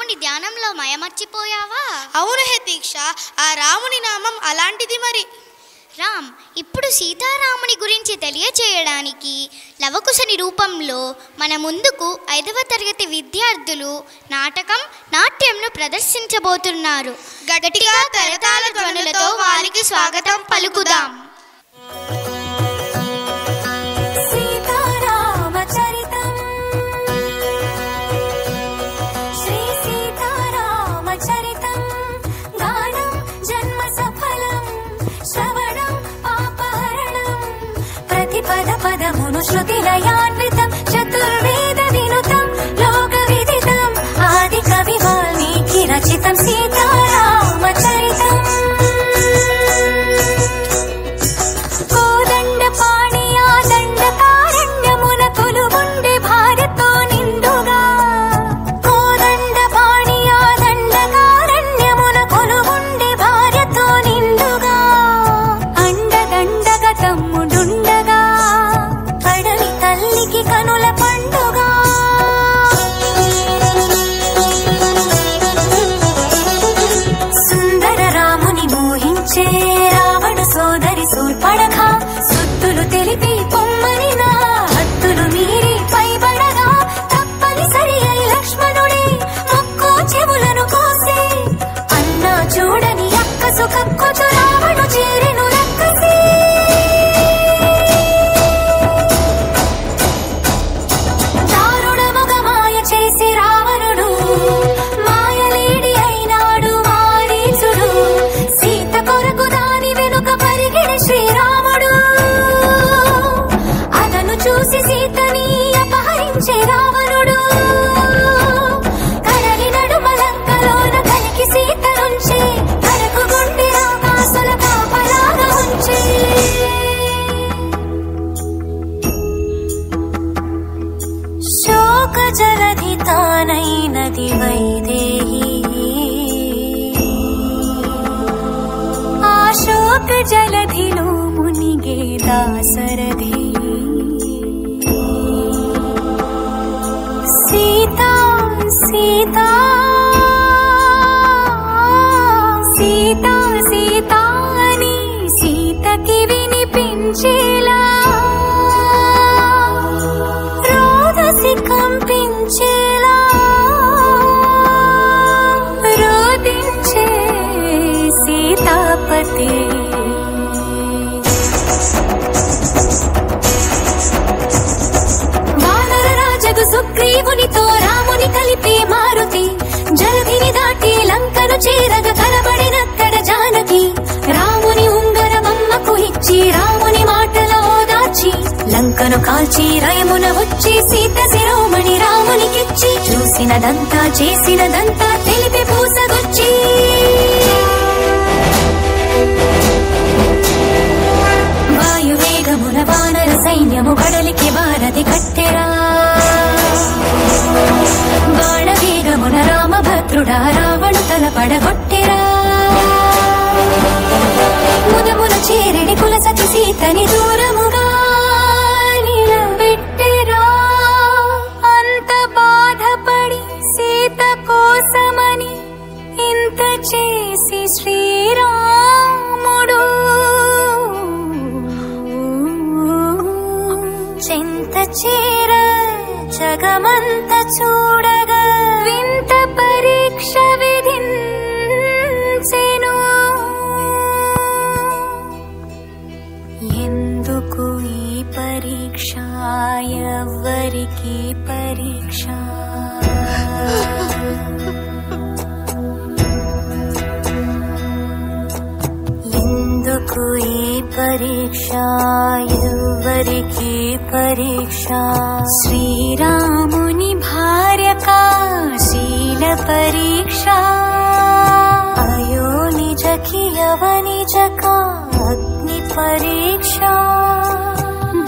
రాముని ధ్యానంలో మయమర్చిపోయావా? అవును హే దీక్ష, ఆ రాముని నామం అలాంటిది. మరి రామ్, ఇప్పుడు సీతారాముని గురించి తెలియచేయడానికి లవకుశని రూపంలో మన ముందుకు 5వ తరగతి విద్యార్థులు నాట్యంను ప్రదర్శించబోతున్నారు. గట్టిగా కరతాళ ధ్వనులతో వారికి స్వాగతం పలుకుదాం. పదమును శృతిలయాన్వితం చతుర్వేద వినుతం లోక విదితం ఆది కవి వాల్మీకి రచితం సీతారామచరితం. కోదండ పాణియా దండకారణ్యమున కొలువుండే భార్యతో నిండుగా, కోదండ పాణియా దండకారణ్యమున కొలువుండే భార్యతో నిండుగా, అండదండగ తమ్ముడుండగా కడలి తల్లికి కనుల పండుగ. సుందర రాముని మోహించే రావణ సోదరి శూర్పణఖ, సుత్తులు తెలిపి పొమ్మని నా హత్తులు మీరి పైబడగా, తప్పనిసరి అయి లక్ష్మణుడే మొక్కు చెవులను కోసే, అన్నా చూడని అక్కసు కక్కుచు రావణు చేరెను రక్కసి. దారుణముగ మాయ చేసి రావణుడు మాయలేడి అయినాడు మారీచుడు, సీత కొరకు దాని వెనుక పరిగెడి శ్రీరాముడు. అతను చూసి సీతని అపహరించే రావణుడు, కడలి నడుమలంకలోన కలికి సీత నుంచే కరకు గుండె ఆకాశల కాపలాగా ఉంచే. శోక జలధి తానైనది వైదేహి, ఆ శోక జలధిలో మునిగే దాశరథి. సీతా సీతా సీతా సీతా అని సీతకి వినిపించేలా, రోదసి కంపించేలా రోదించే సీతాపతి. వానర రాజగు సుగ్రీవునితో రాముని కలిపి మారుతి, జలధిని దాటి లంకను చేరగ కనబడినక్కడ జానకి, రాముని ఉంగరమమ్మకు ఇచ్చి రాముని మాటలో దాచి, లంకను కాల్చి రయమున వచ్చి సీత శిరోమణి రామునికిచ్చి, చూసినదంతా చేసినదంతా తెలిపి పూసగొచ్చి. వాయువేగమున వానర సైన్యము కడలికి వారధి కట్టెరా, బాణవేగమున రామభద్రుడా రావణు తల పడగొట్టెరా. ముదమున చేరెడి కులసతి సీతని దూరముగా నిలబెట్టెరా. అంత బాధపడి సీత కోసమని ఇంత చేసి శ్రీరాముడు, చెంత చేర జగమంత చూడగా వింత పరీక్ష విధించెను. ఎందుకు ఈ పరీక్ష, ఎవ్వరికి పరీక్ష? ఎందుకు ఈ పరీక్ష, ఎవ్వరికి పరీక్ష? శ్రీరాముని భార్యకా శీల పరీక్ష, అయో నిజకి యవనిజకా అగ్ని పరీక్ష.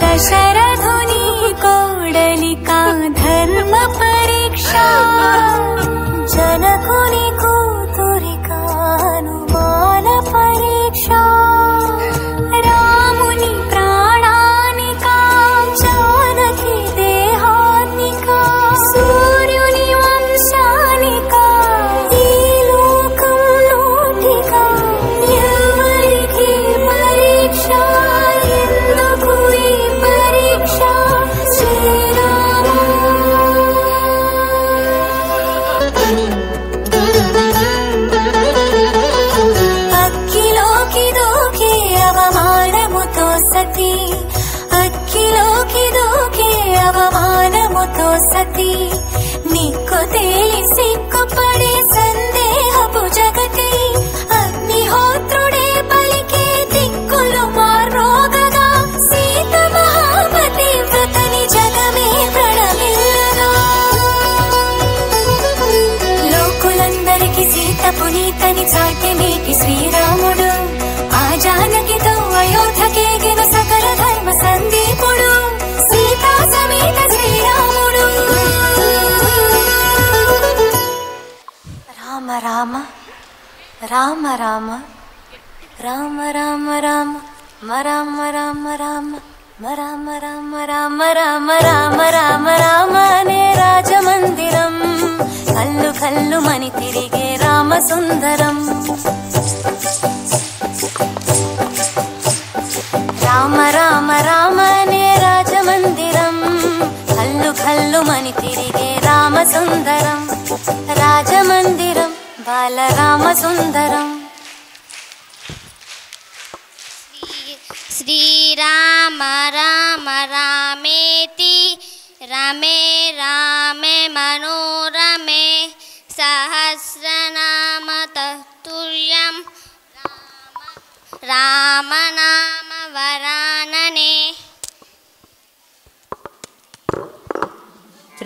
దశరథుని కోడలికా ధర్మ పరీక్ష, జనకుని కూతురికా అనుమాన పరీక్ష. రాముని ప్రాణానికా జానకి దేహానికా, సూర్యుని వంశానికా గతి అగ్గిలోకి దూకే అవమానముతో సతి నిక్కు తేలి సిక్కుపడే సందేహపు జగతి అగ్నిహోత్రుడే పలికే దిక్కులు మార్రోగగా సీత మహాపతి వ్రతని జగమే ప్రణమిల్లగా లోకులందరికి సీత పునీతని చాటి నీటి శ్రీరాముడు ఆ జానకితో అయోధ్యకేగిన సకల ధర్మ సందీపుడు సీతా సమేత శ్రీరాముడు రామ రామ రామ రామ రామ రామ రామ రామ రామ రామ రామ రామ రామ రామ రామ రామ రామ అనే రాజమందిరం కల్లు కల్లు మని తిరిగే రామ సుందరం రామ రామ రామ అనే రాజమందిరం కల్లు కల్లు మని తిరిగే రామ సుందరం రాజమందిరం బాలరామ సుందరం శ్రీరామ రామ రామేతి రమే రామే మనోరమే సహస్రనామ తత్తుల్యం రామ నామ వరాననే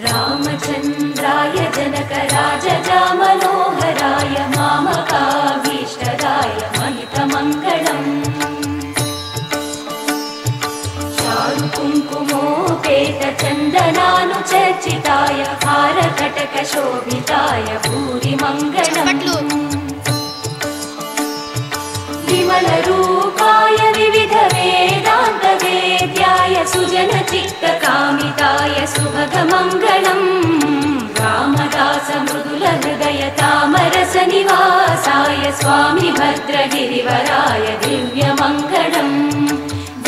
రామచంద్రాయ జనకరాజా మనోహరాయ మామకాభీష్టదాయ మహితమంగళం చారు కుంకుమోపేత చందనానుచర్చితాయ హారకటక శోభితాయ భూరి మంగళం విమల రూపాయ వివిధ వేదాంత వేద్యాయ సుజన చిత్త కామితాయ సుభగ మంగళం రామదాస మృదుల హృదయ తామరస నివాసాయ స్వామి భద్రగిరివరాయ దివ్య మంగళం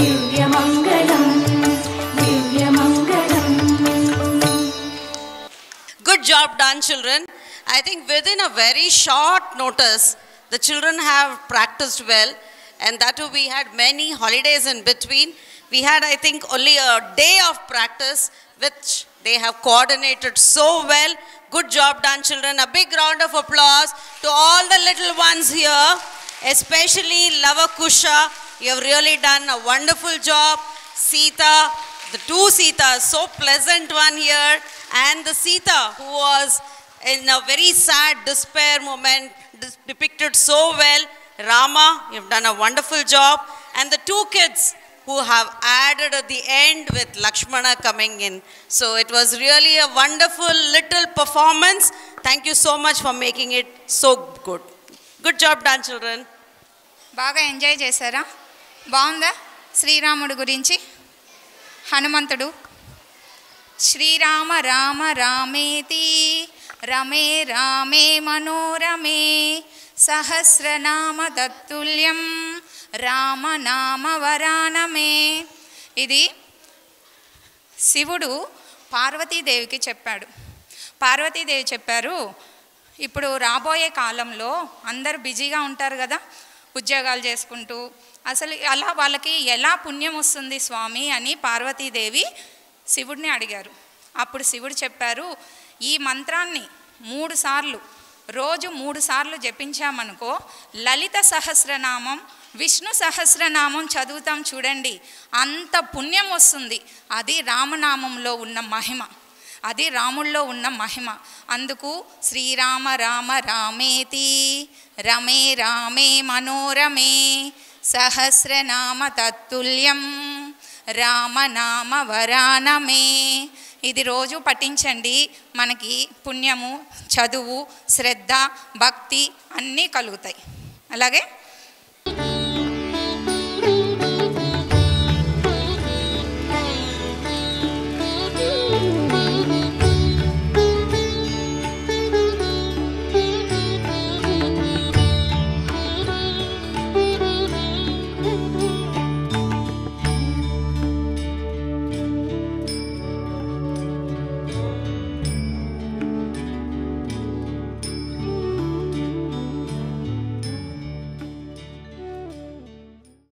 దివ్య మంగళం దివ్య మంగళం. Good job done, children. I think within a very short notice the children have practiced well, and that too we had many holidays in between. We had, I think, only a day of practice, which they have coordinated so well. Good job done, children. A big round of applause to all the little ones here, especially Lavakusha. You have really done a wonderful job. Sita, the two Sitas, so pleasant one here, and the Sita who was in a very sad despair moment, depicted so well. Rama, you've done a wonderful job. And the two kids who have added at the end with Lakshmana coming in. So it was really a wonderful little performance. Thank you so much for making it so good. Good job done, children. బాగా enjoy చేశారా? బాగుందా? శ్రీరాముడు గురించి హనుమంతుడు శ్రీరామ రామ రామేతి రమే రామే మనోరమే సహస్రనామ తత్తుల్యం రామనామ వరానమే. ఇది శివుడు పార్వతీదేవికి చెప్పాడు. పార్వతీదేవి చెప్పారు, ఇప్పుడు రాబోయే కాలంలో అందరు బిజీగా ఉంటారు కదా, ఉద్యోగాలు చేసుకుంటూ, అసలు అలా వాళ్ళకి ఎలా పుణ్యం వస్తుంది స్వామి అని పార్వతీదేవి శివుడిని అడిగారు. అప్పుడు శివుడు చెప్పారు, ఈ మంత్రాన్ని 3 సార్లు రోజు 3 సార్లు జపించామనుకో, లలిత సహస్రనామం విష్ణు సహస్రనామం చదువుతాం చూడండి, అంత పుణ్యం వస్తుంది. అది రామనామంలో ఉన్న మహిమ, అది రాముల్లో ఉన్న మహిమ. అందుకు శ్రీరామ రామ రామేతి రమే రామే మనోరమే సహస్రనామ తత్తుల్యం రామనామ వరానమే. ఇది రోజు పఠించండి, మనకి పుణ్యము, చదువు, శ్రద్ధ, భక్తి అన్నీ కలుగుతాయి. అలాగే